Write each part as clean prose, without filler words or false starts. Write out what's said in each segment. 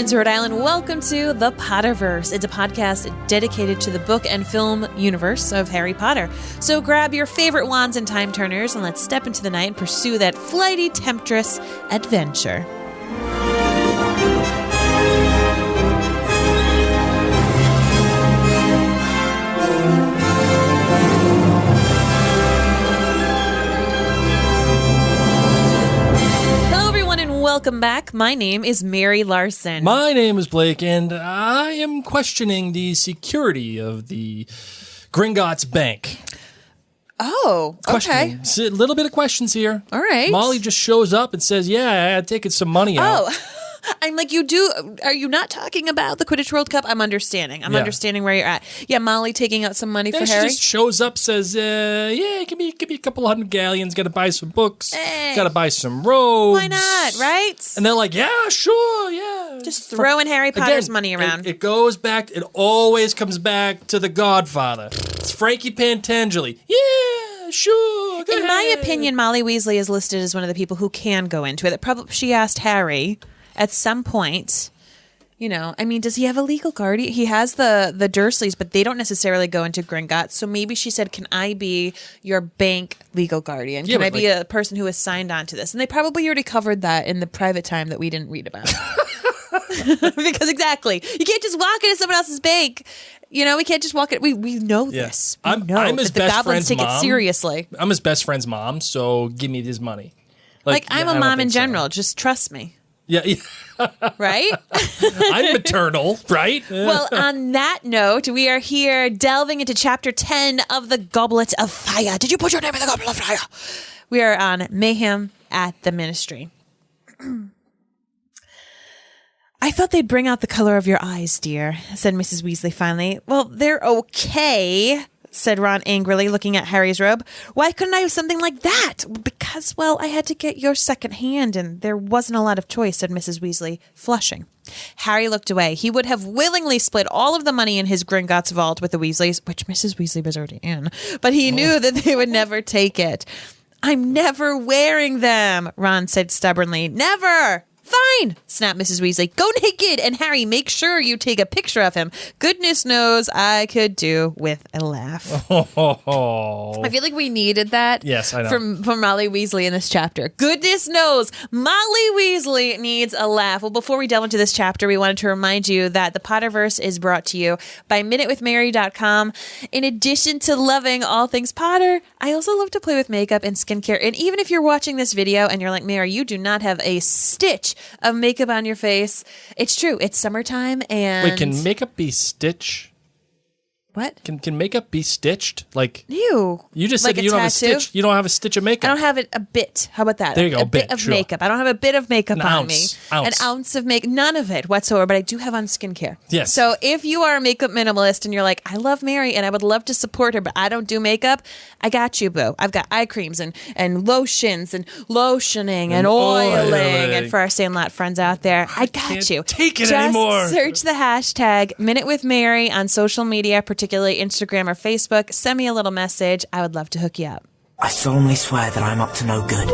Providence, Rhode Island. Welcome to the Potterverse. It's a podcast dedicated to the book and film universe of Harry Potter. So grab your favorite wands and time turners and let's step into the night and pursue that flighty temptress adventure. Welcome back. My name is Mary Larson. My name is Blake, and I am questioning the security of the Gringotts Bank. Oh, okay. A little bit of questions here. All right. Molly just shows up and says, yeah, I've taken some money out. Oh, I'm like, are you not talking about the Quidditch World Cup? I'm understanding. I'm understanding where you're at. Yeah, Molly taking out some money for Harry. She just shows up, says, give me a couple $100 galleons, gotta buy some books, gotta buy some robes. Why not, right? And they're like, yeah, sure, yeah. Just throwing Harry Potter's money around. It goes back, it always comes back to the Godfather. It's Frankie Pantangeli. Yeah, sure, go In ahead. my opinion, Molly Weasley is listed as one of the people who can go into it. Probably she asked Harry at some point, does he have a legal guardian? He has the Dursleys, but they don't necessarily go into Gringotts. So maybe she said, can I be your bank legal guardian? Can I be a person who is signed on to this? And they probably already covered that in the private time that we didn't read about. Because exactly. You can't just walk into someone else's bank. We can't just walk it. We know this. I'm his the best goblins friend's take mom. it seriously. I'm his best friend's mom, so give me his money. I'm a mom in general. Just trust me. Yeah. Right? I'm maternal, right? Well, on that note, we are here delving into Chapter 10 of the Goblet of Fire. Did you put your name in the Goblet of Fire? We are on Mayhem at the Ministry. I thought they'd bring out the color of your eyes, dear, said Mrs. Weasley finally. Well, they're okay, said Ron angrily, looking at Harry's robe. Why couldn't I have something like that? Because, I had to get your second hand, and there wasn't a lot of choice, said Mrs. Weasley, flushing. Harry looked away. He would have willingly split all of the money in his Gringotts vault with the Weasleys, which Mrs. Weasley was already in, but he knew that they would never take it. I'm never wearing them, Ron said stubbornly. Never! Fine, snapped Mrs. Weasley. Go naked, and Harry, make sure you take a picture of him. Goodness knows I could do with a laugh. I feel like we needed that. Yes, I know. From Molly Weasley in this chapter. Goodness knows Molly Weasley needs a laugh. Well, before we delve into this chapter, we wanted to remind you that the Potterverse is brought to you by MinuteWithMary.com. In addition to loving all things Potter, I also love to play with makeup and skincare. And even if you're watching this video and you're like, Mary, you do not have a stitch of makeup on your face. It's true. It's summertime and... Wait, can makeup be stitch? What? Can makeup be stitched? Like you just like said you don't have a stitch. You don't have a stitch of makeup. I don't have it a bit. How about that? There you go. A bit of sure. makeup. I don't have a bit of makeup An on ounce. me. An ounce of makeup. None of it whatsoever. But I do have on skincare. Yes. So if you are a makeup minimalist and you're like, I love Mary and I would love to support her, but I don't do makeup, I got you, boo. I've got eye creams and lotions and lotioning and oiling. And for our Sandlot friends out there, I got you. Take it Just anymore. Search the hashtag Minute with Mary on social media, particularly Instagram or Facebook. Send me a little message. I would love to hook you up. I solemnly swear that I'm up to no good.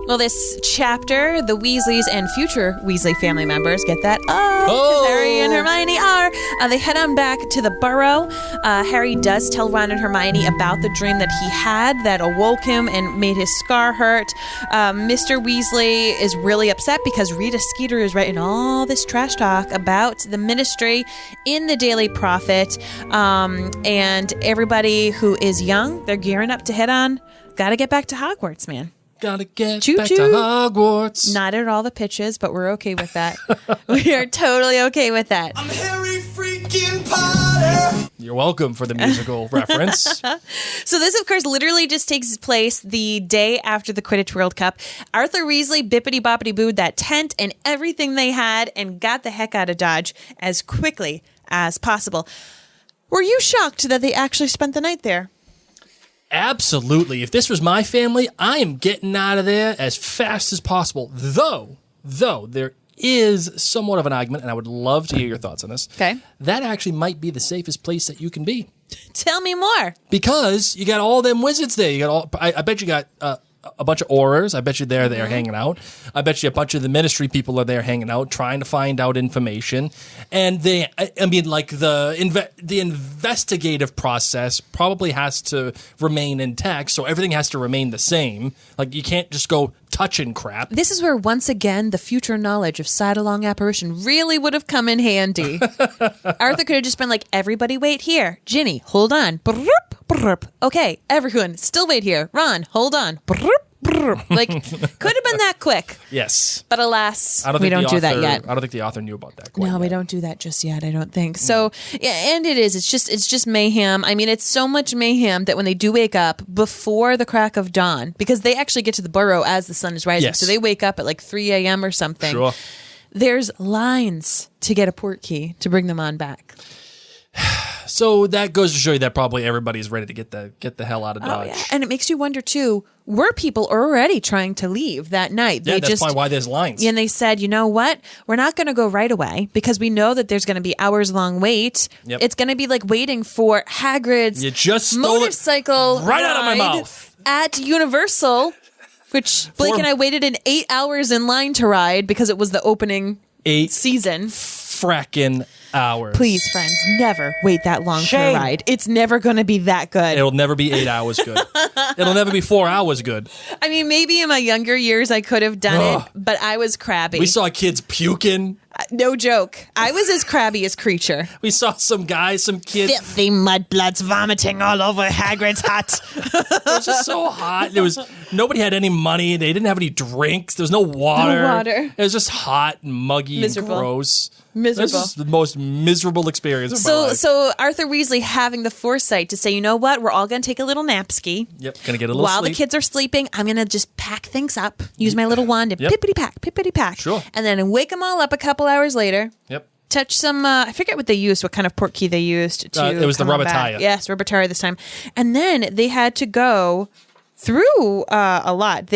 Well, this chapter, the Weasleys and future Weasley family members get that. Oh, Harry and Hermione are. They head on back to the burrow. Harry does tell Ron and Hermione about the dream that he had that awoke him and made his scar hurt. Mr. Weasley is really upset because Rita Skeeter is writing all this trash talk about the Ministry in the Daily Prophet. And everybody who is young, they're gearing up to head on. Got to get back to Hogwarts, man. Gotta get Choo back choo. to Hogwarts. Not at all the pitches, but we're okay with that. We are totally okay with that. I'm Harry freaking Potter. You're welcome for the musical reference. So this, of course, literally just takes place the day after the Quidditch World Cup. Arthur Weasley bippity-boppity-booed that tent and everything they had and got the heck out of Dodge as quickly as possible. Were you shocked that they actually spent the night there? Absolutely. If this was my family, I am getting out of there as fast as possible. Though there is somewhat of an argument, and I would love to hear your thoughts on this. Okay. That actually might be the safest place that you can be. Tell me more. Because you got all them wizards there. You got all. I bet you got a bunch of aurors. I bet you they're there hanging out. I bet you a bunch of the ministry people are there hanging out, trying to find out information. And I mean, like the investigative process probably has to remain intact, so everything has to remain the same. Like you can't just go touching crap. This is where, once again, the future knowledge of side-along apparition really would have come in handy. Arthur could have just been like, everybody wait here. Ginny, hold on. Brrrp, brrrp. Okay, everyone, still wait here. Ron, hold on. Brrrp, brrrp. Like, could have been that quick. Yes. But alas, we don't do that yet. I don't think the author knew about that quite No, yet. we don't do that just yet, I don't think. So, yeah, and it's just mayhem. I mean, it's so much mayhem that when they do wake up before the crack of dawn, because they actually get to the burrow as the sun is rising, Yes. so they wake up at like 3 a.m. or something. Sure. There's lines to get a port key to bring them on back. So that goes to show you that probably everybody's ready to get the hell out of Dodge. Oh, yeah. And it makes you wonder, too, were people already trying to leave that night? Yeah, that's probably why there's lines. And they said, you know what? We're not going to go right away because we know that there's going to be hours-long wait. Yep. It's going to be like waiting for Hagrid's You just stole motorcycle it right out of my ride mouth. at Universal, which Blake and I waited 8 hours in line to ride because it was the opening 8 season. frackin' hours. Please, friends, never wait that long for a ride. It's never going to be that good. It'll never be 8 hours good. It'll never be 4 hours good. I mean, maybe in my younger years I could have done it, but I was crabby. We saw kids puking. No joke. I was as crabby as Creature. We saw some guys, some kids. Filthy mudbloods vomiting all over Hagrid's hut. It was just so hot. Nobody had any money. They didn't have any drinks. There was no water. No water. It was just hot and muggy Miserable. and gross. Miserable. This is the most miserable experience of my life. So Arthur Weasley having the foresight to say, you know what, we're all going to take a little napski. Yep, gonna get a little While sleep. the kids are sleeping, I'm going to just pack things up, use my little wand and Yep. pippity pack. Sure. And then wake them all up a couple hours later. Yep. Touch some, I forget what they used, what kind of port key they used to It was the come on Rubbertire. back. Yes, Rubbertire this time. And then they had to go through a lot.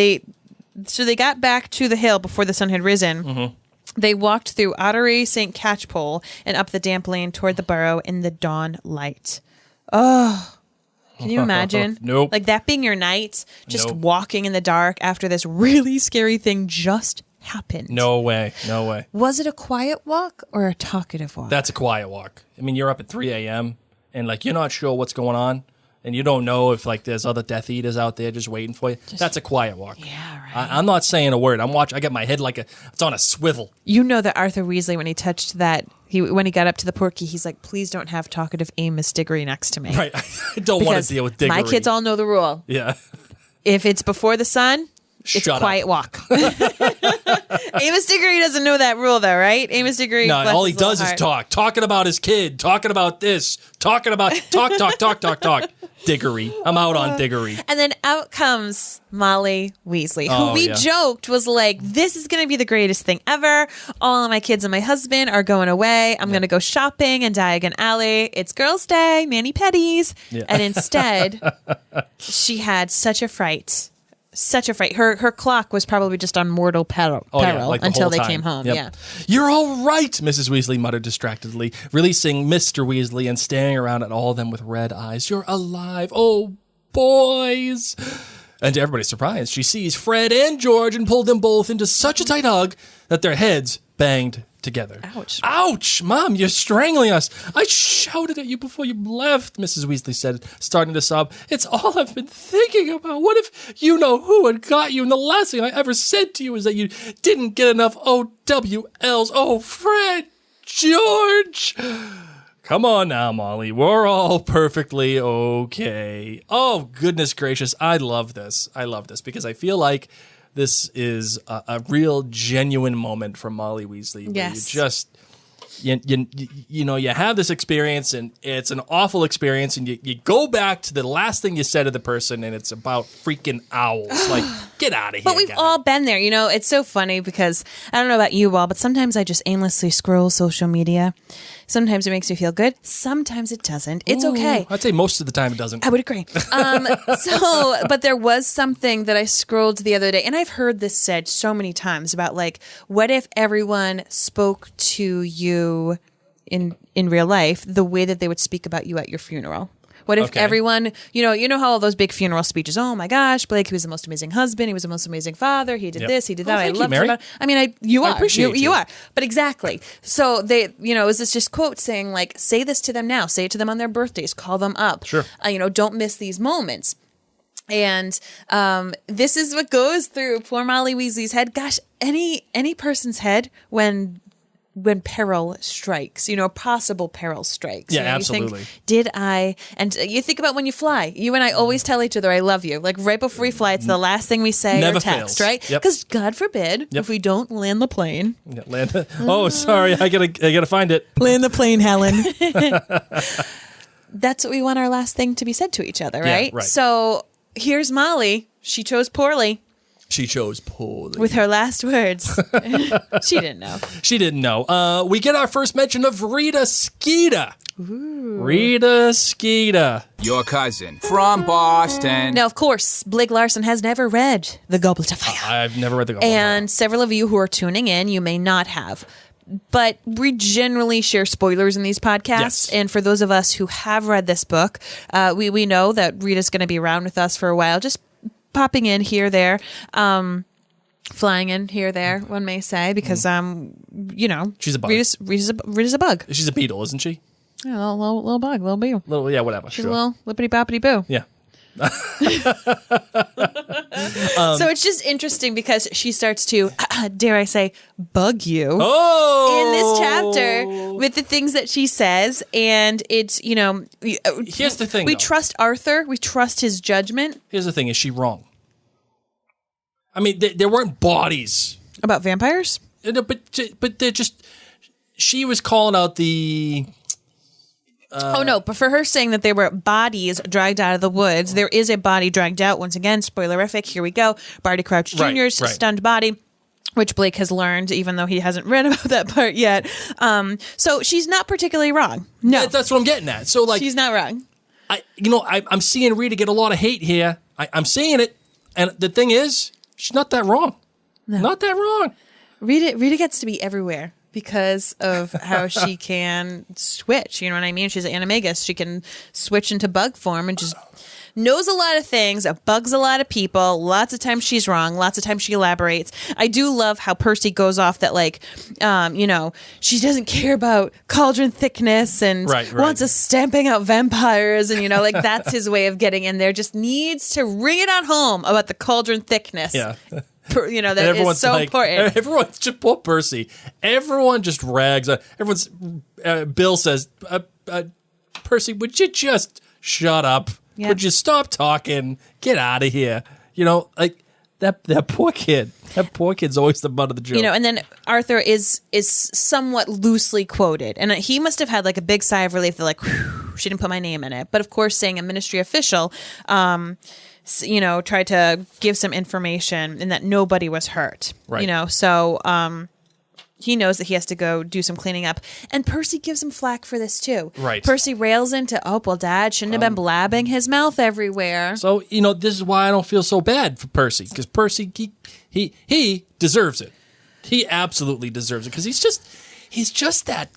So they got back to the hill before the sun had risen. Mm-hmm. They walked through Ottery St. Catchpole and up the damp lane toward the burrow in the dawn light. Oh, can you imagine? Nope. Like that being your night, just Nope. walking in the dark after this really scary thing just happened. No way. No way. Was it a quiet walk or a talkative walk? That's a quiet walk. I mean, you're up at 3 a.m. and like you're not sure what's going on, and you don't know if like there's other Death Eaters out there just waiting for you. That's a quiet walk. Yeah, right. I'm not saying a word. I got my head like it's on a swivel. You know that Arthur Weasley, when he touched that, when he got up to the portkey, he's like, please don't have talkative Amos Diggory next to me. Right. I don't want Because to deal with Diggory. my kids all know the rule. Yeah. If it's before the sun, it's Shut a quiet walk. Amos Diggory doesn't know that rule, though, right? Amos Diggory. No, bless all he his little does is heart. talk. Talking about his kid. Talking about this. Talk. Diggory. I'm out on Diggory. And then out comes Molly Weasley, who Oh, we yeah. joked was like, this is going to be the greatest thing ever. All of my kids and my husband are going away. I'm going to go shopping in Diagon Alley. It's girls' day, mani-pedis. Yeah. And instead, she had such a fright. Such a fright. Her clock was probably just on mortal peril Like the until whole they time. came home. Yep. Yeah. You're all right, Mrs. Weasley muttered distractedly, releasing Mr. Weasley and staring around at all of them with red eyes. You're alive. Oh, boys. And to everybody's surprise, she sees Fred and George and pulled them both into such a tight hug that their heads banged together. Ouch. Ouch, Mom, you're strangling us. I shouted at you before you left, Mrs. Weasley said, starting to sob. It's all I've been thinking about. What if you know who had got you and the last thing I ever said to you is that you didn't get enough OWLs? Oh, Fred, George. Come on now, Molly. We're all perfectly okay. Oh, goodness gracious. I love this. Because I feel like this is a real genuine moment for Molly Weasley. Where Yes. you just, you know, you have this experience and it's an awful experience and you go back to the last thing you said to the person and it's about freaking owls. Like, get out of here. But we've guy. all been there. You know, it's so funny because I don't know about you all, but sometimes I just aimlessly scroll social media. Sometimes it makes me feel good. Sometimes it doesn't. It's okay. I'd say most of the time it doesn't. I would agree. But there was something that I scrolled the other day, and I've heard this said so many times about like, what if everyone spoke to you in real life the way that they would speak about you at your funeral? What if Okay. everyone, you know how all those big funeral speeches, oh my gosh, Blake, he was the most amazing husband, he was the most amazing father, he did Yep. this, he did that, I Thank you, loved Mary. him. I mean, you are. appreciate you you. are. But exactly. So they, is this just quote saying like, say this to them now, say it to them on their birthdays, call them up. Sure. Don't miss these moments. And this is what goes through poor Molly Weasley's head. Gosh, any person's head when peril strikes, possible peril strikes. Yeah, You absolutely. think, did I? And you think about when you fly. You and I always tell each other, "I love you." Like right before we fly, it's the last thing we say Never or text, fails. right? Yep. Because God forbid if we don't land the plane. Yeah, land. Oh, sorry. I gotta find it. Land the plane, Helen. That's what we want our last thing to be said to each other, right? right. So here's Molly. She chose poorly. She chose poorly. With her last words. She didn't know. She didn't know. We get our first mention of Rita Skeeter. Ooh. Rita Skeeter. Your cousin from Boston. Now, of course, Blake Larson has never read The Goblet of Fire. I've never read the Goblet. And several of you who are tuning in, you may not have. But we generally share spoilers in these podcasts. Yes. And for those of us who have read this book, we know that Rita's going to be around with us for a while, just popping in here, there, flying in here, there, one may say, because, She's a bug. Rita's a bug. She's a beetle, isn't she? Yeah, little bug, little beetle. Little, yeah, whatever. She's sure. a little lippity boppity boo. Yeah. So it's just interesting because she starts to, dare I say, bug you Oh! in this chapter with the things that she says. And it's, Here's the thing, we though. trust Arthur. We trust his judgment. Here's the thing. Is she wrong? I mean, there weren't bodies. About vampires? But they're just... She was calling out the... No, but for her saying that there were bodies dragged out of the woods, there is a body dragged out. Once again, spoilerific. Here we go. Barty Crouch Jr.'s right. stunned body, which Blake has learned, even though he hasn't read about that part yet. So she's not particularly wrong. No, That's what I'm getting at. So, like... she's not wrong. I'm seeing Rita get a lot of hate here. I'm seeing it. And the thing is, she's not that wrong. No. Not that wrong. Rita gets to be everywhere because of how she can switch. You know what I mean? She's an animagus. She can switch into bug form and just knows a lot of things, bugs a lot of people. Lots of times she's wrong. Lots of times she elaborates. I do love how Percy goes off that, like, she doesn't care about cauldron thickness and wants us stamping out vampires. And, like, that's his way of getting in there. Just needs to ring it on home about the cauldron thickness. Yeah. That is so important. Everyone's just poor Percy. Everyone just rags. Bill says, Percy, would you just shut up? Yeah. Would you stop talking? Get out of here. Like that poor kid. That poor kid's always the butt of the joke. And then Arthur is somewhat loosely quoted. And he must have had like a big sigh of relief that, like, whew, she didn't put my name in it. But of course, saying a ministry official, tried to give some information and that nobody was hurt. Right. So he knows that he has to go do some cleaning up. And Percy gives him flack for this too. Right. Percy rails into, Dad shouldn't have been blabbing his mouth everywhere. So, this is why I don't feel so bad for Percy. Because Percy, he deserves it. He absolutely deserves it. Because he's just that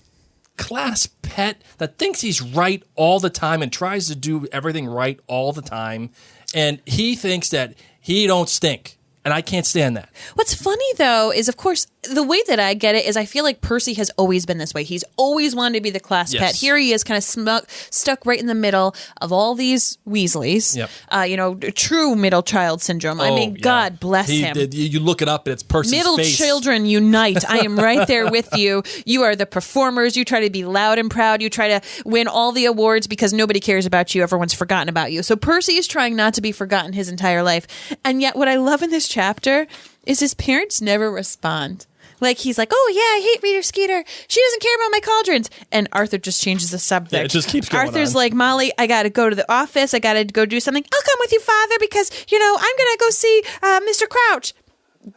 class pet that thinks he's right all the time and tries to do everything right all the time. And he thinks that he don't stink. And I can't stand that. What's funny, though, is, of course, the way that I get it is I feel like Percy has always been this way. He's always wanted to be the class pet. Here he is kind of stuck right in the middle of all these Weasleys. Yep. True middle child syndrome. I mean, God bless him. You look it up and it's Percy's middle face. Children unite. I am right there with you. You are the performers. You try to be loud and proud. You try to win all the awards because nobody cares about you. Everyone's forgotten about you. So Percy is trying not to be forgotten his entire life. And yet what I love in this chapter is his parents never respond. Like, he's like, oh, yeah, I hate Rita Skeeter. She doesn't care about my cauldrons. And Arthur just changes the subject. Yeah, it just keeps going Arthur's on. like, Molly, I got to go to the office. I got to go do something. I'll come with you, Father, because, I'm going to go see Mr. Crouch.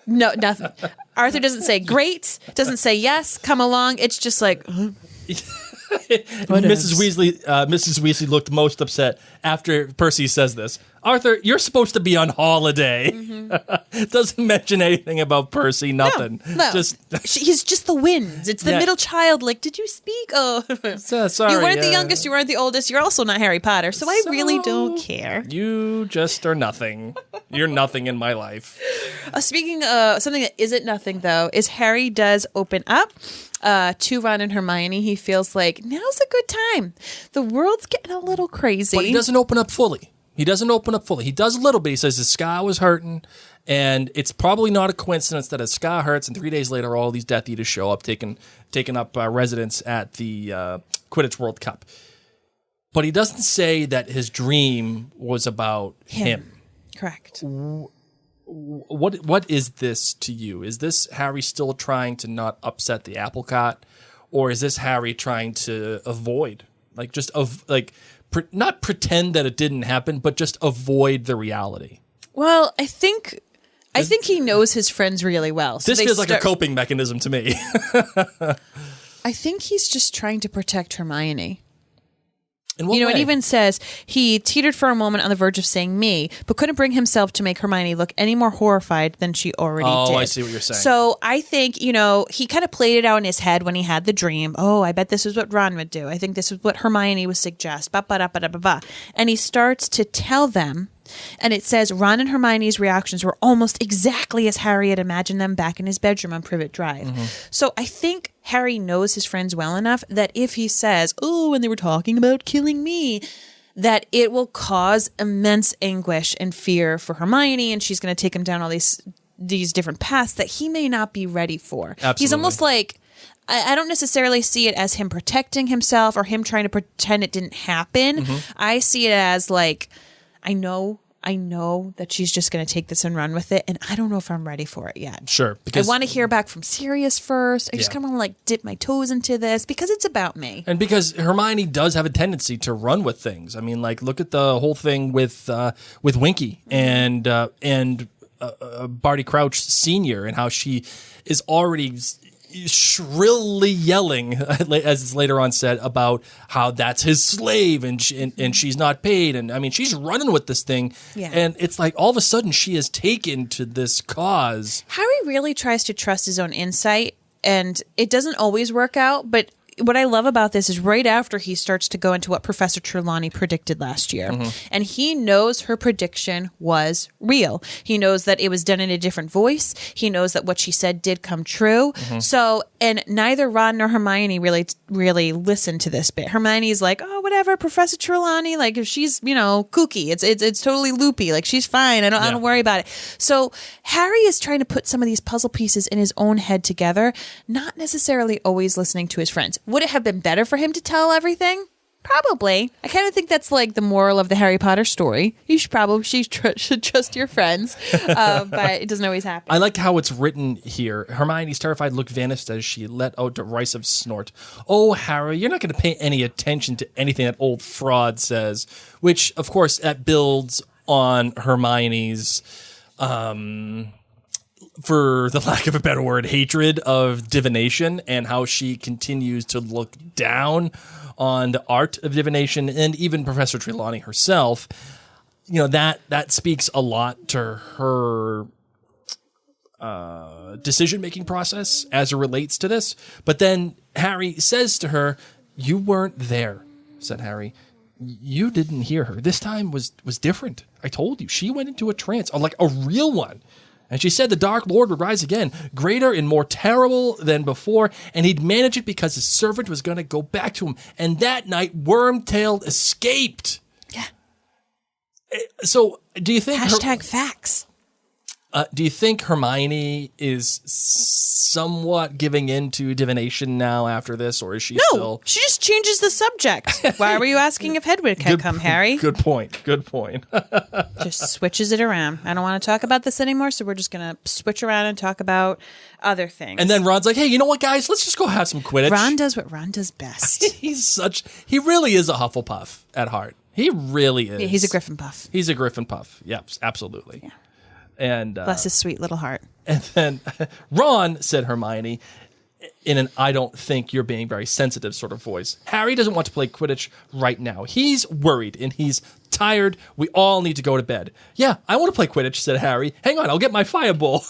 No, nothing. Arthur doesn't say great, doesn't say yes, come along. It's just like... Mrs. Weasley looked most upset after Percy says this. Arthur, you're supposed to be on holiday. Doesn't mention anything about Percy, nothing. No. He's just the winds. It's the middle child. Like, did you speak? Oh, sorry. You weren't the youngest. You weren't the oldest. You're also not Harry Potter. So I really don't care. You just are nothing. You're nothing in my life. Speaking something that isn't nothing, though, is Harry does open up to Ron and Hermione. He feels like now's a good time. The world's getting a little crazy. But he doesn't open up fully. He does a little bit. He says his ska was hurting, and it's probably not a coincidence that his ska hurts, and 3 days later, all these Death Eaters show up, taking up residence at the Quidditch World Cup. But he doesn't say that his dream was about him. Correct. What is this to you? Is this Harry still trying to not upset the apple cart, or is this Harry trying to avoid, not pretend that it didn't happen, but just avoid the reality? Well, I think he knows his friends really well. So this feels like a coping mechanism to me. I think he's just trying to protect Hermione. In what way? It even says he teetered for a moment on the verge of saying me, but couldn't bring himself to make Hermione look any more horrified than she already did. Oh, I see what you're saying. So I think, he kind of played it out in his head when he had the dream. Oh, I bet this is what Ron would do. I think this is what Hermione would suggest. Ba-ba-da-ba-da-ba-ba. And he starts to tell them, and it says Ron and Hermione's reactions were almost exactly as Harry had imagined them back in his bedroom on Privet Drive. So I think Harry knows his friends well enough that if he says, oh, and they were talking about killing me, that it will cause immense anguish and fear for Hermione, and she's going to take him down all these different paths that he may not be ready for. Absolutely. He's almost like, I don't necessarily see it as him protecting himself or him trying to pretend it didn't happen. I see it as like, I know that she's just going to take this and run with it, and I don't know if I'm ready for it yet. Sure. Because I want to hear back from Sirius first. I just kind of want to dip my toes into this because it's about me. And because Hermione does have a tendency to run with things. I mean, like, look at the whole thing with Winky and Barty Crouch Sr. and how she is already shrilly yelling, as it's later on said, about how that's his slave and she's not paid. And I mean, she's running with this thing. Yeah. And it's like all of a sudden she is taken to this cause. Harry really tries to trust his own insight, and it doesn't always work out, but what I love about this is right after he starts to go into what Professor Trelawney predicted last year. And he knows her prediction was real. He knows that it was done in a different voice. He knows that what she said did come true. So, and neither Ron nor Hermione really listened to this bit. Hermione's like, oh, whatever, Professor Trelawney, like if she's, kooky, it's totally loopy. Like she's fine. I don't worry about it. So Harry is trying to put some of these puzzle pieces in his own head together, not necessarily always listening to his friends. Would it have been better for him to tell everything? Probably. I kind of think that's like the moral of the Harry Potter story. You should trust your friends, but it doesn't always happen. I like how it's written here. Hermione's terrified look vanished as she let out a derisive snort. Oh, Harry, you're not going to pay any attention to anything that old fraud says, which, of course, that builds on Hermione's for the lack of a better word, hatred of divination and how she continues to look down on the art of divination, and even Professor Trelawney herself. That speaks a lot to her decision-making process as it relates to this. But then Harry says to her, you weren't there, said Harry. You didn't hear her. This time was different. I told you. She went into a trance, like a real one. And she said the Dark Lord would rise again, greater and more terrible than before, and he'd manage it because his servant was going to go back to him. And that night, Wormtail escaped. Yeah. So, do you think... facts. Do you think Hermione is somewhat giving in to divination now after this, or is she still... No, she just changes the subject. Why were you asking if Hedwig had come, Harry? Good point. Just switches it around. I don't want to talk about this anymore, so we're just going to switch around and talk about other things. And then Ron's like, hey, you know what, guys? Let's just go have some Quidditch. Ron does what Ron does best. He really is a Hufflepuff at heart. He really is. Yeah, he's a Griffinpuff. He's a Griffinpuff. Yep, absolutely. Yeah. And bless his sweet little heart. And then Ron, said Hermione, in an I don't think you're being very sensitive sort of voice. Harry doesn't want to play Quidditch right now. He's worried and he's tired. We all need to go to bed. Yeah, I want to play Quidditch, said Harry. Hang on, I'll get my fireball.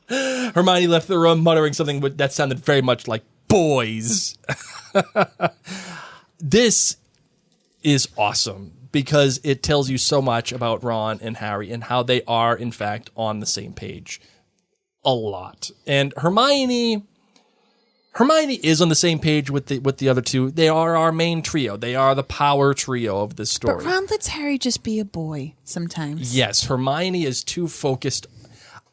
Hermione left the room muttering something that sounded very much like boys. This is awesome because it tells you so much about Ron and Harry and how they are, in fact, on the same page a lot. And Hermione is on the same page with the other two. They are our main trio. They are the power trio of this story. But Ron lets Harry just be a boy sometimes. Yes, Hermione is too focused.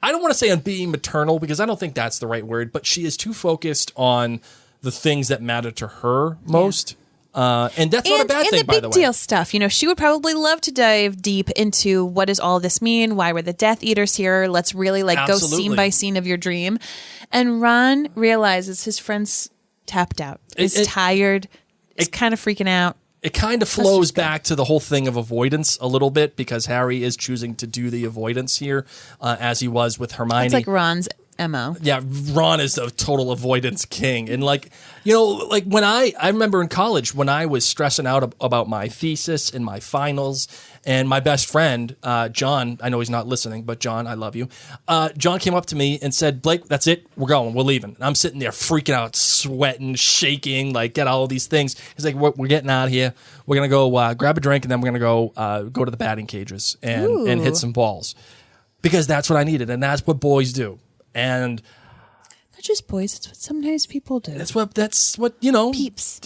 I don't want to say on being maternal because I don't think that's the right word, but she is too focused on the things that matter to her most. And that's not a bad thing, by the way. And the big deal stuff. You know, she would probably love to dive deep into what does all this mean? Why were the Death Eaters here? Let's really go scene by scene of your dream. And Ron realizes his friend's tapped out. Is tired. Is kind of freaking out. It kind of flows back to the whole thing of avoidance a little bit because Harry is choosing to do the avoidance here as he was with Hermione. It's like Ron's MO. Yeah, Ron is a total avoidance king. And when I remember in college when I was stressing out about my thesis and my finals and my best friend, John, I know he's not listening, but John, I love you. John came up to me and said, Blake, that's it. We're going. We're leaving. And I'm sitting there freaking out, sweating, shaking, get all these things. He's like, we're getting out of here. We're going to go grab a drink and then we're going to go to the batting cages and hit some balls. Because that's what I needed. And that's what boys do. And not just boys, it's what sometimes people do. That's what you know. Peeps.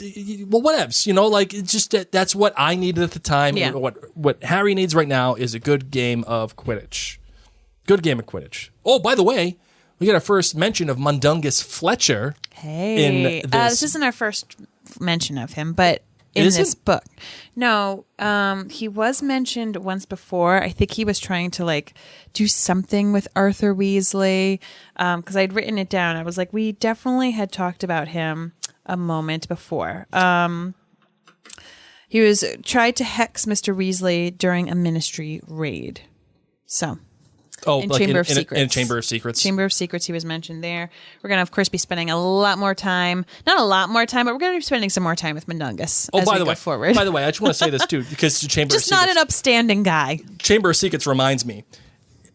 Well, whatevs. It's just that's what I needed at the time. Yeah. What Harry needs right now is a good game of Quidditch. Good game of Quidditch. Oh, by the way, we get our first mention of Mundungus Fletcher. Hey, this isn't our first mention of him, but in this book. No, he was mentioned once before. I think he was trying to do something with Arthur Weasley because I'd written it down. I was like, we definitely had talked about him a moment before. He was tried to hex Mr. Weasley during a ministry raid. So... in Chamber of Secrets. In Chamber of Secrets. Chamber of Secrets, he was mentioned there. We're going to, of course, be spending a lot more time. Not a lot more time, but we're going to be spending some more time with Mundungus as we go forward. By the way, I just want to say this, too, because the Chamber of Secrets... Just not an upstanding guy. Chamber of Secrets reminds me,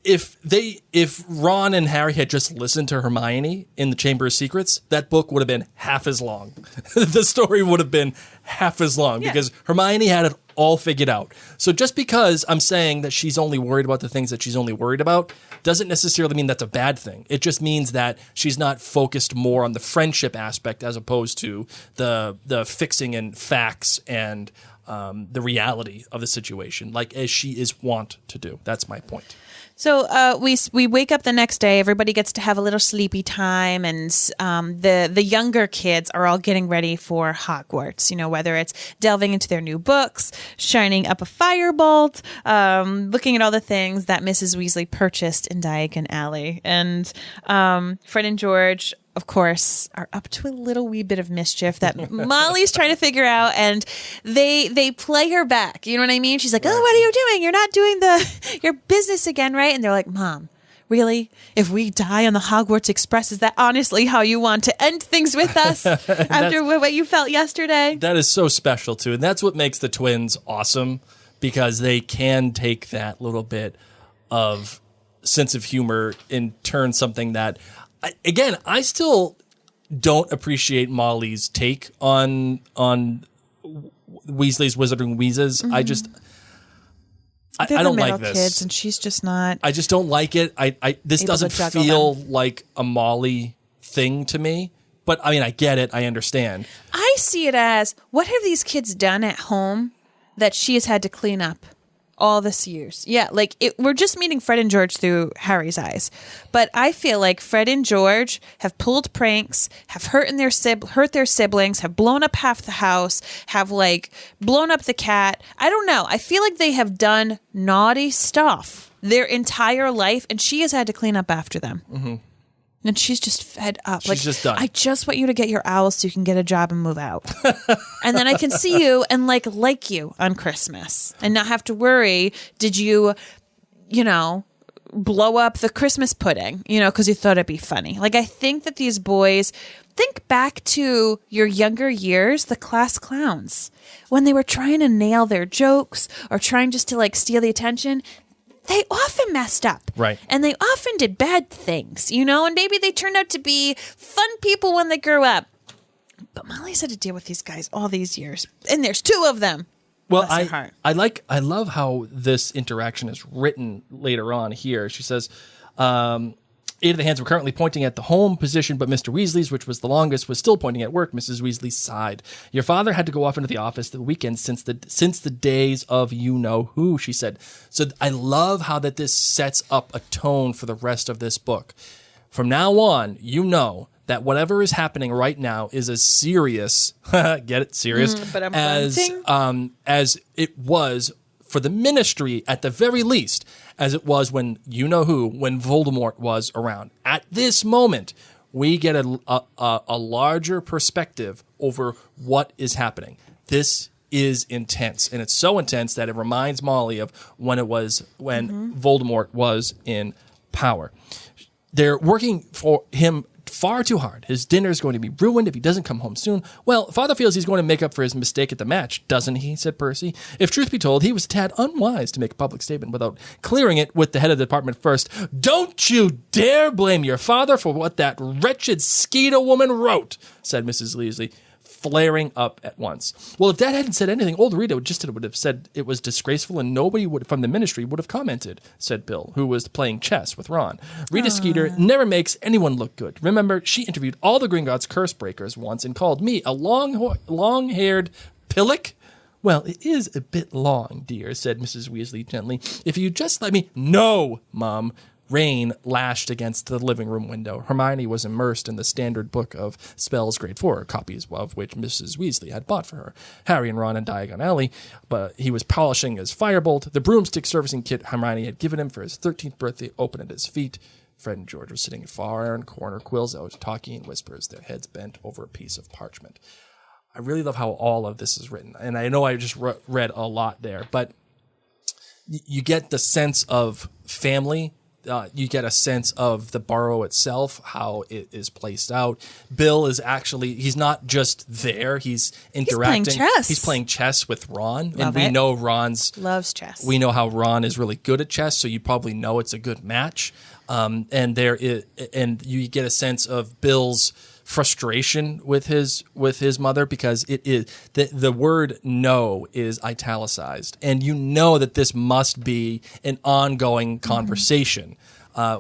if Ron and Harry had just listened to Hermione in the Chamber of Secrets, that book would have been half as long. The story would have been half as long because Hermione had it all figured out. So just because I'm saying that she's only worried about the things that she's only worried about doesn't necessarily mean that's a bad thing. It just means that she's not focused more on the friendship aspect as opposed to the fixing and facts and the reality of the situation, as she is wont to do. That's my point. So we wake up the next day. Everybody gets to have a little sleepy time, and the younger kids are all getting ready for Hogwarts. You know, whether it's delving into their new books, shining up a firebolt, looking at all the things that Mrs. Weasley purchased in Diagon Alley, and Fred and George, of course, are up to a little wee bit of mischief that Molly's trying to figure out, and they play her back. You know what I mean? She's like, "Oh, what are you doing? You're not doing your business again, right?" And they're like, "Mom, really? If we die on the Hogwarts Express, is that honestly how you want to end things with us after what you felt yesterday?" That is so special too, and that's what makes the twins awesome because they can take that little bit of sense of humor and turn something that. Again, I still don't appreciate Molly's take on Weasley's Wizarding Wheezes. Mm-hmm. I don't like this. Kids, and she's just not. I just don't like it. This doesn't feel like a Molly thing to me. But I mean, I get it. I understand. I see it as what have these kids done at home that she has had to clean up all this years? Yeah, we're just meeting Fred and George through Harry's eyes. But I feel like Fred and George have pulled pranks, have hurt their siblings, have blown up half the house, have blown up the cat. I don't know. I feel like they have done naughty stuff their entire life, and she has had to clean up after them. Mm-hmm. And she's just fed up. She's just done. I just want you to get your owls so you can get a job and move out. And then I can see you and like you on Christmas and not have to worry. Did you blow up the Christmas pudding, because he thought it'd be funny. Like, I think that these boys, think back to your younger years, the class clowns, when they were trying to nail their jokes or trying just to like steal the attention. They often messed up. Right. And they often did bad things, and maybe they turned out to be fun people when they grew up. But Molly's had to deal with these guys all these years, and there's 2 of them. Well, I love how this interaction is written later on here. She says, 8 of the hands were currently pointing at the home position, but Mr. Weasley's, which was the longest, was still pointing at work. Mrs. Weasley sighed. Your father had to go off into the office the weekend since the days of you-know-who, she said. So I love how that this sets up a tone for the rest of this book. From now on, that whatever is happening right now is as serious, get it, serious, as it was for the Ministry at the very least, as it was when when Voldemort was around. At this moment, we get a larger perspective over what is happening. This is intense, and it's so intense that it reminds Molly of when Voldemort was in power. They're working for him far too hard. His dinner's going to be ruined if he doesn't come home soon. Well, Father feels he's going to make up for his mistake at the match, doesn't he? Said Percy. If truth be told, he was a tad unwise to make a public statement without clearing it with the head of the department first. Don't you dare blame your father for what that wretched Skeeter woman wrote, said Mrs. Weasley, flaring up at once. Well, if Dad hadn't said anything, old Rita would have said it was disgraceful, and nobody from the Ministry would have commented, said Bill, who was playing chess with Ron. Rita Skeeter never makes anyone look good. Remember, she interviewed all the Gringotts curse breakers once and called me a long-haired pillock. Well, it is a bit long, dear, said Mrs. Weasley gently. If you just let me... No, Mom. Rain lashed against the living room window. Hermione was immersed in the standard book of spells grade 4, copies of which Mrs. Weasley had bought for her. Harry and Ron in Diagon Alley, but he was polishing his firebolt. The broomstick servicing kit Hermione had given him for his 13th birthday open at his feet. Fred and George were sitting far in a corner, quills out, talking in whispers, their heads bent over a piece of parchment. I really love how all of this is written, and I know I just read a lot there, but you get the sense of family. You get a sense of the burrow itself, how it is placed out. Bill is he's not just there, he's interacting. He's playing chess. He's playing chess with Ron. Love and we it. know loves chess. We know how Ron is really good at chess, so you probably know it's a good match. And you get a sense of Bill's frustration with his mother, because it is the word no is italicized, and that this must be an ongoing conversation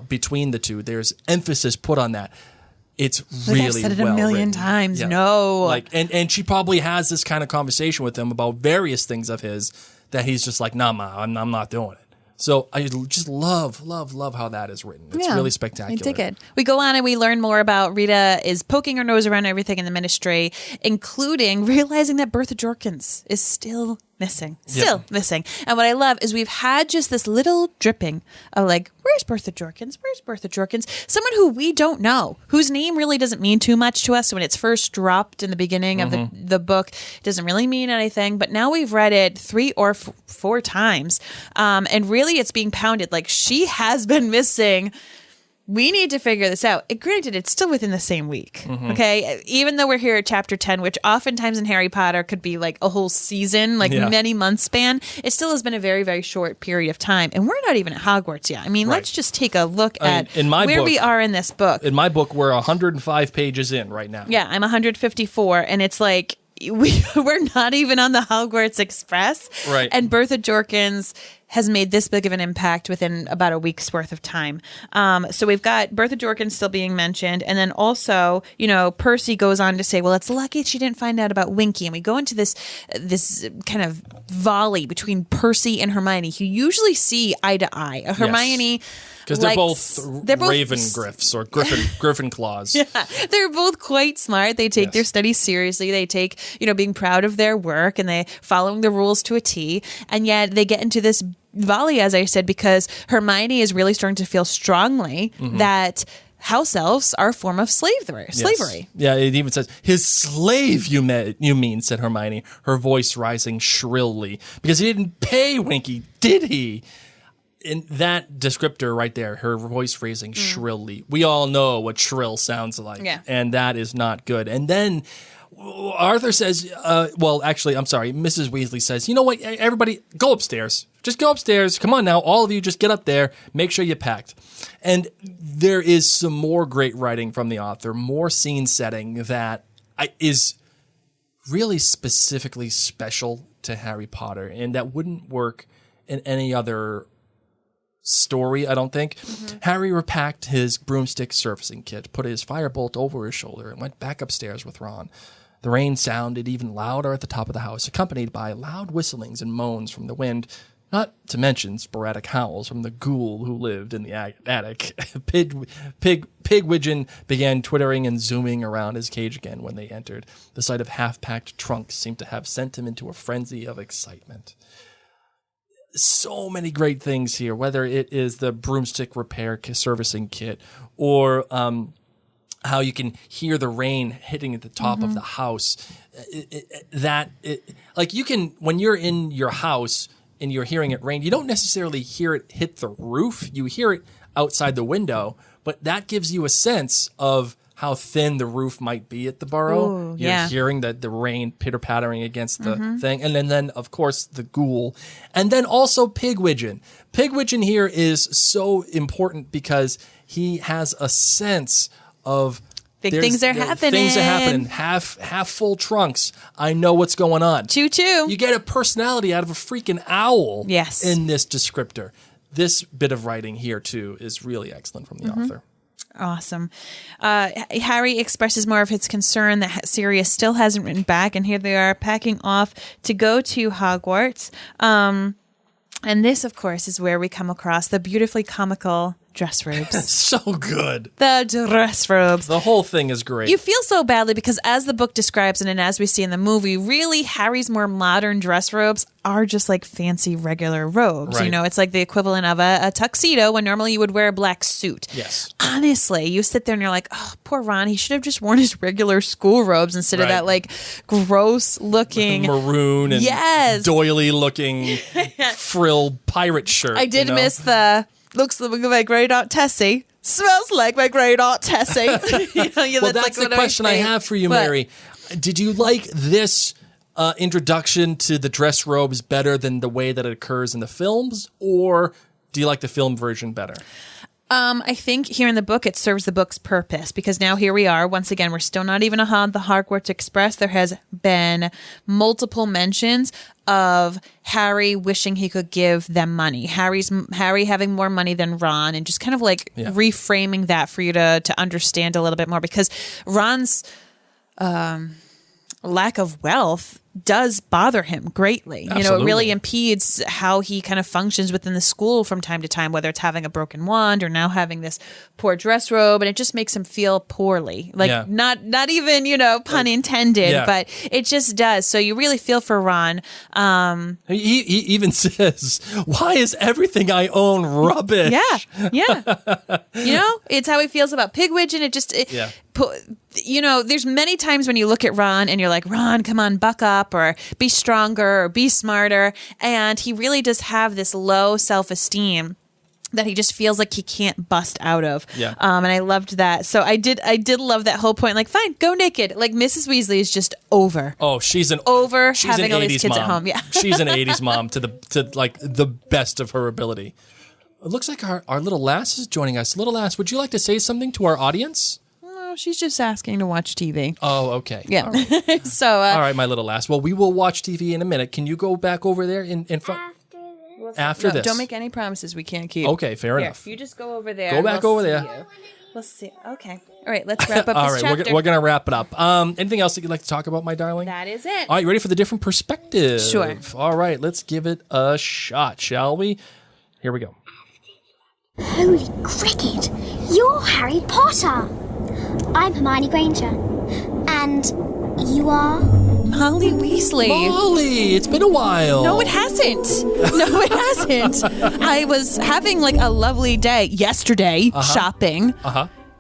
between the two. There's emphasis put on that. It's really I've said it a million times. Yeah. No, and she probably has this kind of conversation with him about various things of his that he's just like, nah, Ma, I'm not doing it. So I just love how that is written. It's really spectacular. I dig it. We go on and we learn more about Rita is poking her nose around everything in the Ministry, including realizing that Bertha Jorkins is still missing. Missing. And what I love is we've had just this little dripping of like, where's Bertha Jorkins? Where's Bertha Jorkins? Someone who we don't know, whose name really doesn't mean too much to us. When it's first dropped in the beginning of the book, it doesn't really mean anything. But now we've read it 3 or 4 times. And really it's being pounded like she has been missing. We need to figure this out. Granted, it's still within the same week, okay? Even though we're here at chapter 10, which oftentimes in Harry Potter could be like a whole season, many months span, it still has been a very, very short period of time. And we're not even at Hogwarts yet. I mean, let's just take a look at where we are in this book. In my book, we're 105 pages in right now. Yeah, I'm 154, and it's like we're not even on the Hogwarts Express. Right. And Bertha Jorkins has made this big of an impact within about a week's worth of time. So we've got Bertha Jorkins still being mentioned. And then also, Percy goes on to say, well, it's lucky she didn't find out about Winky. And we go into this kind of volley between Percy and Hermione, who usually see eye to eye. Hermione... Because they're both Raven Griffs or Griffin Claws. Yeah, they're both quite smart. They take their studies seriously. They take, being proud of their work, and they following the rules to a T. And yet they get into this volley, as I said, because Hermione is really starting to feel strongly that house elves are a form of slavery. Yes. Yeah, it even says, his slave, you mean, said Hermione, her voice rising shrilly. Because he didn't pay Winky, did he? in that descriptor right there, her voice raising shrilly. We all know what shrill sounds like. Yeah. And that is not good. And then Arthur says, Mrs. Weasley says, you know what, everybody, go upstairs. Just go upstairs. Come on now, all of you, just get up there. Make sure you're packed. And there is some more great writing from the author, more scene setting that is really specifically special to Harry Potter, and that wouldn't work in any other story, I don't think. Harry repacked his broomstick surfacing kit, put his firebolt over his shoulder, and went back upstairs with Ron. The rain sounded even louder at the top of the house, accompanied by loud whistlings and moans from the wind, not to mention sporadic howls from the ghoul who lived in the attic. Pigwidgeon began twittering and zooming around his cage again when they entered. The sight of half-packed trunks seemed to have sent him into a frenzy of excitement. So many great things here, whether it is the broomstick repair servicing kit or how you can hear the rain hitting at the top of the house. You can, when you're in your house and you're hearing it rain, you don't necessarily hear it hit the roof. You hear it outside the window, but that gives you a sense of how thin the roof might be at the burrow. You're hearing the rain pitter-pattering against the thing. And then, of course, the ghoul. And then also Pigwidgeon. Pigwidgeon here is so important because he has a sense of things are happening. Things are happening. Half full trunks. I know what's going on. Choo-choo. You get a personality out of a freaking owl yes. in this descriptor. This bit of writing here, too, is really excellent from the author. Awesome. Harry expresses more of his concern that Sirius still hasn't written back, and here they are packing off to go to Hogwarts. And this, of course, is where we come across the beautifully comical dress robes. So good. The dress robes. The whole thing is great. You feel so badly because as the book describes it and as we see in the movie, really Harry's more modern dress robes are just like fancy regular robes. Right. You know, it's like the equivalent of a tuxedo when normally you would wear a black suit. Yes. Honestly, you sit there and you're like, oh, poor Ron, he should have just worn his regular school robes instead of that like gross looking maroon and yes. doily looking frill pirate shirt. I did miss the looks like my great aunt Tessie. Smells like my great aunt Tessie. Well, that's the question I have for you, Mary. Did you like this introduction to the dress robes better than the way that it occurs in the films, or do you like the film version better? I think here in the book, it serves the book's purpose because now here we are. Once again, we're still not even on the Hogwarts Express. There has been multiple mentions of Harry wishing he could give them money. Harry having more money than Ron, and just kind of like reframing that for you to understand a little bit more because Ron's lack of wealth does bother him greatly. Absolutely. You know, it really impedes how he kind of functions within the school from time to time, whether it's having a broken wand or now having this poor dress robe, and it just makes him feel poorly. Like not even, pun intended, but it just does. So you really feel for Ron. He even says, "Why is everything I own rubbish?" Yeah. It's how he feels about Pigwidgeon. There's many times when you look at Ron and you're like, Ron, come on, buck up or be stronger or be smarter. And he really does have this low self-esteem that he just feels like he can't bust out of. Yeah. And I loved that. So I did love that whole point. Like, fine, go naked. Like Mrs. Weasley is just over. Oh, she's having all these kids mom. at home. Yeah. She's an 80s mom to like the best of her ability. It looks like our little lass is joining us. Little lass, would you like to say something to our audience? She's just asking to watch TV. Oh, okay. Yeah. All right. So, all right, my little lass. Well, we will watch TV in a minute. Can you go back over there in front? After this. Don't make any promises we can't keep. Okay, fair enough. You just go over there. Go back over there. We'll see. Okay. All right, let's wrap up all this right, chapter. we're going to wrap it up. Anything else that you'd like to talk about, my darling? That is it. All right, you ready for the different perspective? Sure. All right, let's give it a shot, shall we? Here we go. Holy cricket! You're Harry Potter! I'm Hermione Granger. And you are? Molly Weasley. Molly, it's been a while. No, it hasn't. I was having like a lovely day yesterday shopping.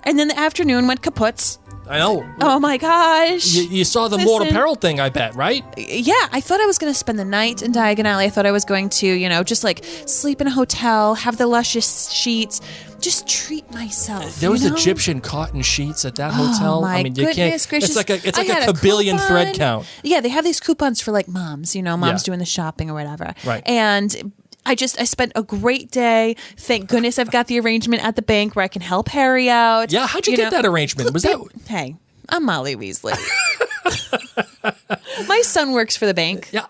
And then the afternoon went kaputs. I know. Oh my gosh. You saw the mortal peril thing, I bet, right? Yeah, I thought I was going to spend the night in Diagon Alley. I thought I was going to, just like sleep in a hotel, have the luscious sheets, just treat myself. There was Egyptian cotton sheets at that hotel. My I mean, you goodness can't. gracious. It's like a kabillion thread count. Yeah, they have these coupons for like moms, moms doing the shopping or whatever. Right. And I spent a great day. Thank goodness I've got the arrangement at the bank where I can help Harry out. Yeah, how'd you get that arrangement? Was that? Hey, I'm Molly Weasley. My son works for the bank. Yeah,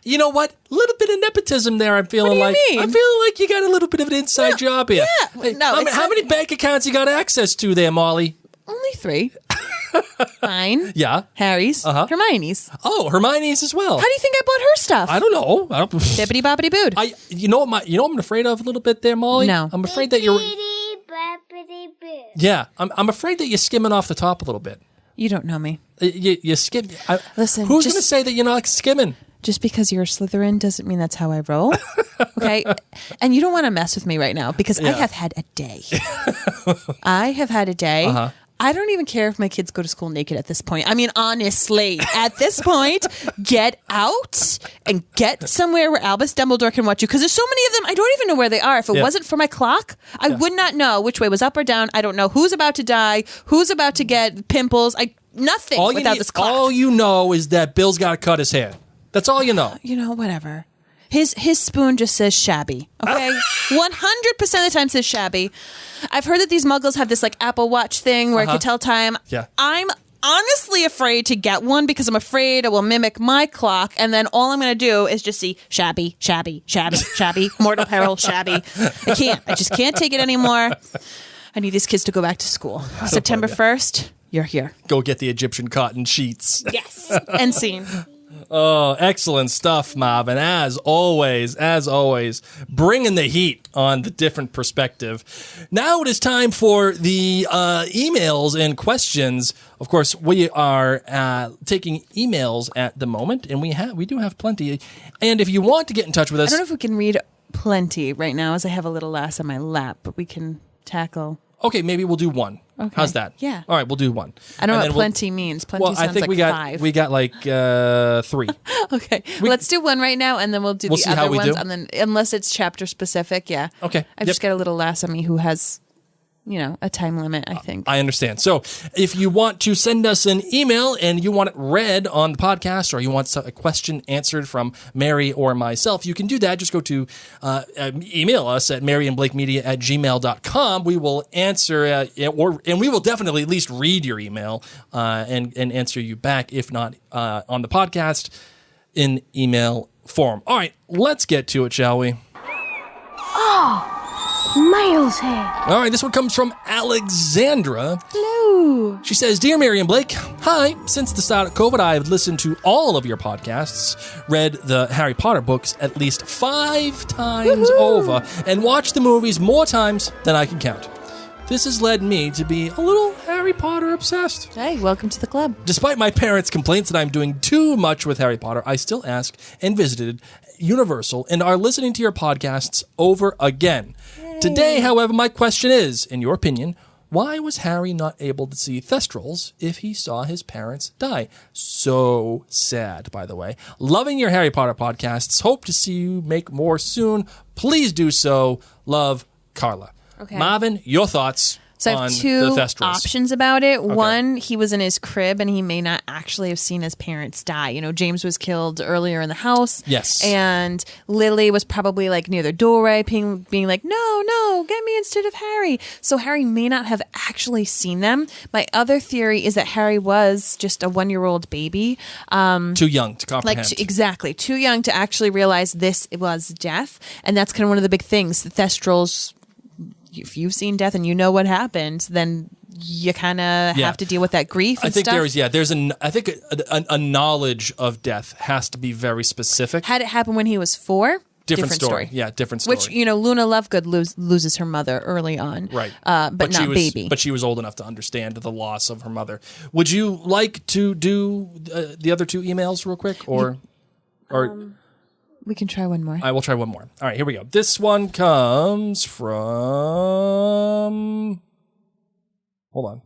you know what? A little bit of nepotism there. I'm feeling What do you mean? I'm feeling like you got a little bit of an inside job here. Yeah. Hey, No, how many bank accounts you got access to there, Molly? Only 3. Mine. Yeah. Harry's. Hermione's. Oh, Hermione's as well. How do you think I bought her stuff? I don't know. Bippity boppity bood. You know what I'm afraid of a little bit there, Molly? No. I'm afraid that you're. Yeah, I'm afraid that you're skimming off the top a little bit. You don't know me. You skim. Listen, who's going to say that you're not skimming? Just because you're a Slytherin doesn't mean that's how I roll. Okay? And you don't want to mess with me right now because I have had a day. I have had a day. I don't even care if my kids go to school naked at this point. I mean, honestly, at this point, get out and get somewhere where Albus Dumbledore can watch you. Because there's so many of them, I don't even know where they are. If it wasn't for my clock, I would not know which way was up or down. I don't know who's about to die, who's about to get pimples. Nothing without this clock. All you know is that Bill's got to cut his hair. That's all you know. Whatever. His spoon just says shabby. Okay, 100% of the time says shabby. I've heard that these Muggles have this like Apple Watch thing where it can tell time. Yeah. I'm honestly afraid to get one because I'm afraid it will mimic my clock, and then all I'm going to do is just see shabby, shabby, shabby, shabby, mortal peril, shabby. I just can't take it anymore. I need these kids to go back to school. September 1st, you're here. Go get the Egyptian cotton sheets. Yes. End scene. Oh, excellent stuff, Marvin. As always, bringing the heat on the different perspective. Now it is time for the emails and questions. Of course, we are taking emails at the moment, and we do have plenty. And if you want to get in touch with us, I don't know if we can read plenty right now, as I have a little lass on my lap, but we can tackle. Okay, maybe we'll do one. Okay. How's that? Yeah. All right, we'll do one. I don't know what plenty means. Plenty sounds like 5. We got like 3. Okay, let's do one right now, and then we'll do the other ones. And then, unless it's chapter specific, yeah. Okay. I've just got a little lass on me who has, a time limit, I think. I understand. So if you want to send us an email and you want it read on the podcast, or you want a question answered from Mary or myself, you can do that. Just go to email us at maryandblakemedia@gmail.com. We will answer, and we will definitely at least read your email and answer you back, if not on the podcast, in email form. All right, let's get to it, shall we? Oh! Miles here. All right, this one comes from Alexandra. Hello. She says, Dear Mary and Blake, hi. Since the start of COVID, I have listened to all of your podcasts, read the Harry Potter books at least 5 times over, and watched the movies more times than I can count. This has led me to be a little Harry Potter obsessed. Hey, welcome to the club. Despite my parents' complaints that I'm doing too much with Harry Potter, I still ask and visited Universal and are listening to your podcasts over again. Yay. Today, however, my question is, in your opinion, why was Harry not able to see Thestrals if he saw his parents die? So sad, by the way. Loving your Harry Potter podcasts. Hope to see you make more soon. Please do so. Love, Carla. Okay. Marvin, your thoughts So I on have the 2 Thestrals. options about it. Okay. One, he was in his crib and he may not actually have seen his parents die. James was killed earlier in the house. Yes. And Lily was probably like near the doorway being like, no, get me instead of Harry. So Harry may not have actually seen them. My other theory is that Harry was just a 1-year-old baby. Too young to comprehend. Exactly. Too young to actually realize this was death. And that's kind of one of the big things. The Thestrals, if you've seen death and you know what happened, then you kind of have to deal with that grief and stuff. I think a knowledge of death has to be very specific. Had it happen when he was 4, different story. Yeah, different story. Which, Luna Lovegood loses her mother early on. Right. But not baby. But she was old enough to understand the loss of her mother. Would you like to do the other 2 emails real quick? Or we can try one more. I will try one more. All right, here we go. This one comes from... Hold on.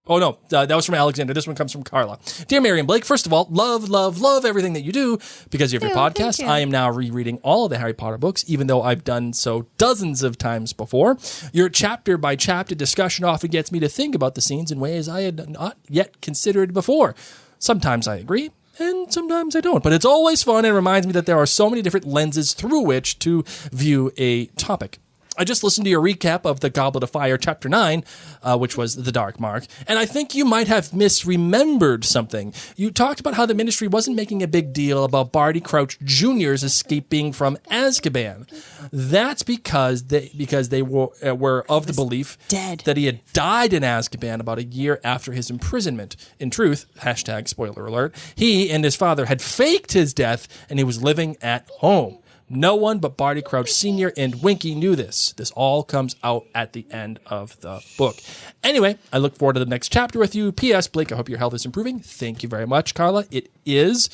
Oh, no, that was from Alexander. This one comes from Carla. Dear Mary and Blake, first of all, love everything that you do because of your podcast. I am now rereading all of the Harry Potter books, even though I've done so dozens of times before. Your chapter-by-chapter discussion often gets me to think about the scenes in ways I had not yet considered before. Sometimes I agree, and sometimes I don't. But it's always fun and reminds me that there are so many different lenses through which to view a topic. I just listened to your recap of the Goblet of Fire, Chapter 9, which was The Dark Mark, and I think you might have misremembered something. You talked about how the Ministry wasn't making a big deal about Barty Crouch Jr.'s escaping from Azkaban. That's because they were of the belief that he had died in Azkaban about a year after his imprisonment. In truth, hashtag spoiler alert, he and his father had faked his death, and he was living at home. No one but Barty Crouch Sr. and Winky knew this. This all comes out at the end of the book. Anyway, I look forward to the next chapter with you. P.S. Blake, I hope your health is improving. Thank you very much, Carla. It is.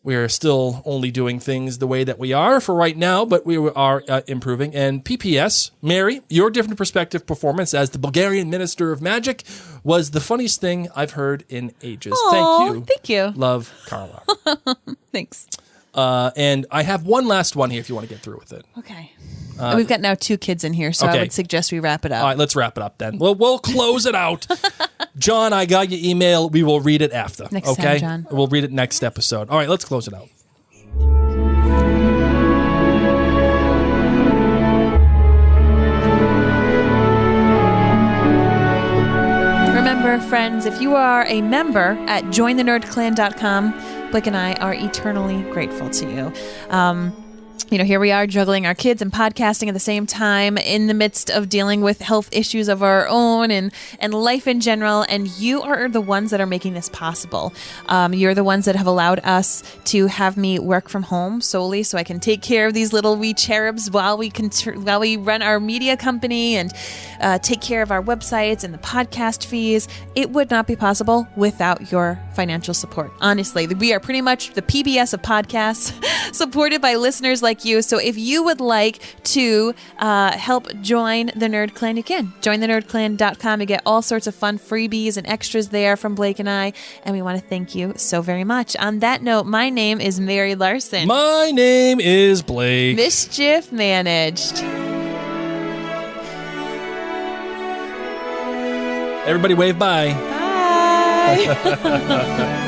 We are still only doing things the way that we are for right now, but we are improving. And P.P.S., Mary, your different perspective performance as the Bulgarian Minister of Magic was the funniest thing I've heard in ages. Aww, thank you. Love, Carla. Thanks. And I have one last one here if you want to get through with it. Okay. We've got now 2 kids in here, so I would suggest we wrap it up. All right, let's wrap it up then. We'll close it out. John, I got your email. We will read it after. Next time, John. We'll read it next episode. All right, let's close it out. Remember, friends, if you are a member at jointhenerdclan.com, Blake and I are eternally grateful to you. Here we are juggling our kids and podcasting at the same time in the midst of dealing with health issues of our own and life in general. And you are the ones that are making this possible. You're the ones that have allowed us to have me work from home solely so I can take care of these little wee cherubs while we run our media company and take care of our websites and the podcast fees. It would not be possible without your financial support. Honestly, we are pretty much the PBS of podcasts, supported by listeners like you. So if you would like to help join the Nerd Clan, you can. JoinTheNerdClan.com. You get all sorts of fun freebies and extras there from Blake and I, and we want to thank you so very much. On that note, my name is Mary Larson. My name is Blake. Mischief managed. Everybody wave bye. Bye.